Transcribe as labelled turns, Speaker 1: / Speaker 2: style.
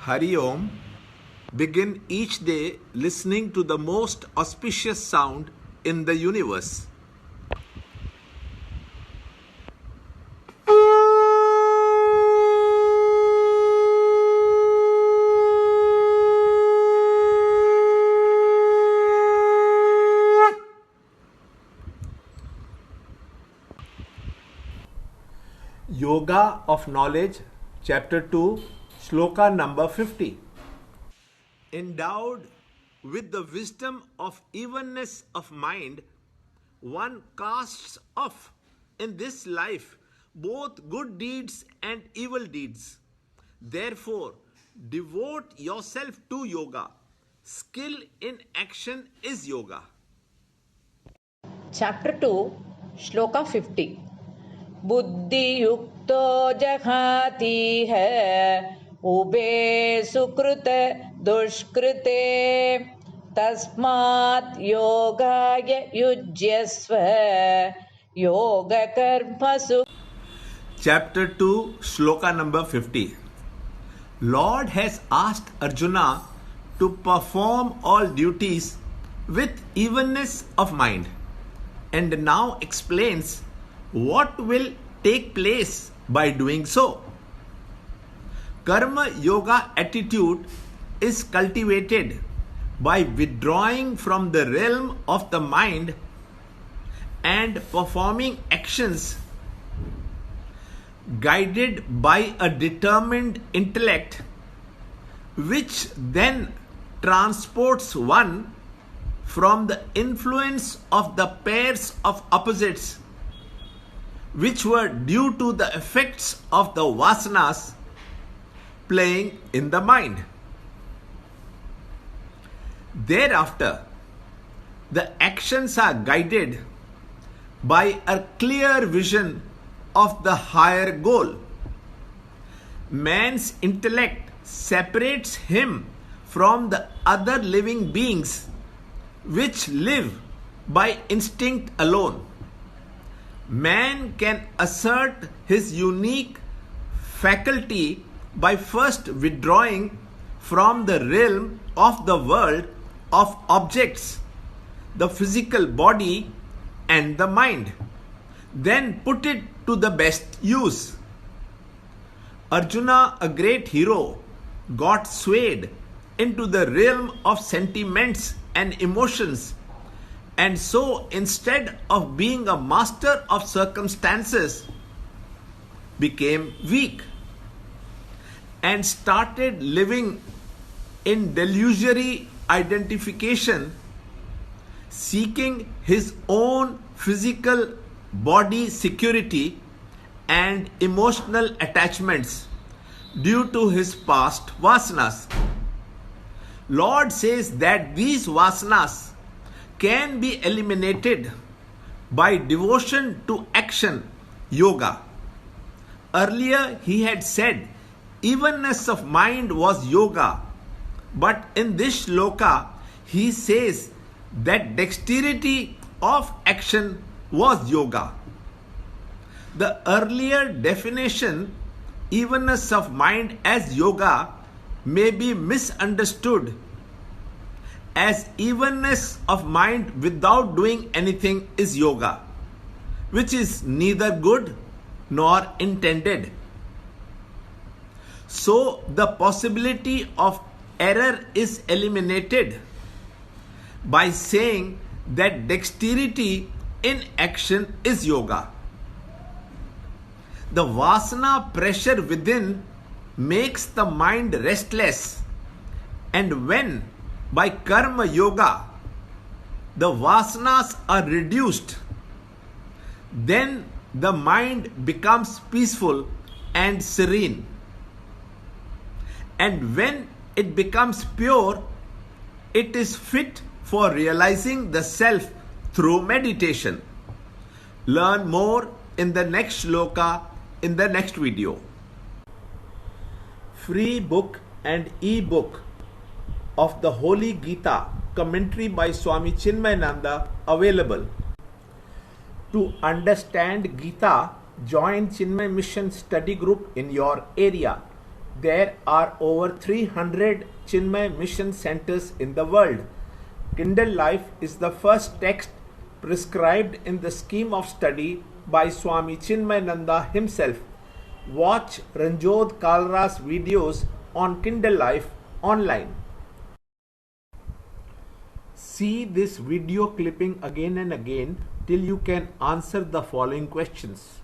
Speaker 1: Hari Om. Begin each day listening to the most auspicious sound in the universe. Yoga of Knowledge, Chapter 2, Shloka number 50. Endowed with the wisdom of evenness of mind, one casts off in this life both good deeds and evil deeds. Therefore, devote yourself to yoga. Skill in action is yoga.
Speaker 2: Chapter 2, Shloka 50. बुद्धि युक्तो जहाती है ube सुकृत दुष्कृते तस्मात् योगाय युज्यस्व योग कर्मसु.
Speaker 1: Chapter 2, Shloka number 50. Lord has asked Arjuna to perform all duties with evenness of mind and now explains what will take place by doing so. Karma Yoga attitude is cultivated by withdrawing from the realm of the mind and performing actions guided by a determined intellect, which then transports one from the influence of the pairs of opposites which were due to the effects of the vasanas playing in the mind. Thereafter, the actions are guided by a clear vision of the higher goal. Man's intellect separates him from the other living beings which live by instinct alone. Man can assert his unique faculty by first withdrawing from the realm of the world of objects, the physical body and the mind, then put it to the best use. Arjuna, a great hero, got swayed into the realm of sentiments and emotions, and so instead of being a master of circumstances, became weak and started living in delusory identification, seeking his own physical body security and emotional attachments due to his past vasanas. Lord says that these vasanas can be eliminated by devotion to action, yoga. Earlier he had said evenness of mind was yoga, but in this shloka he says that dexterity of action was yoga. The earlier definition, evenness of mind as yoga, may be misunderstood as evenness of mind without doing anything is yoga, which is neither good nor intended. So the possibility of error is eliminated by saying that dexterity in action is yoga. The vasana pressure within makes the mind restless, and when by karma yoga the vasanas are reduced, then the mind becomes peaceful and serene. And when it becomes pure, it is fit for realizing the self through meditation. Learn more in the next shloka in the next video. Free book and e-book of the Holy Gita, commentary by Swami Chinmayananda, available. To understand Gita, join Chinmay Mission study group in your area. There are over 300 Chinmay mission centers in the world. Kindle Life is the first text prescribed in the scheme of study by Swami Chinmayananda himself. Watch Ranjod Kalra's videos on Kindle Life online. See this video clipping again and again till you can answer the following questions.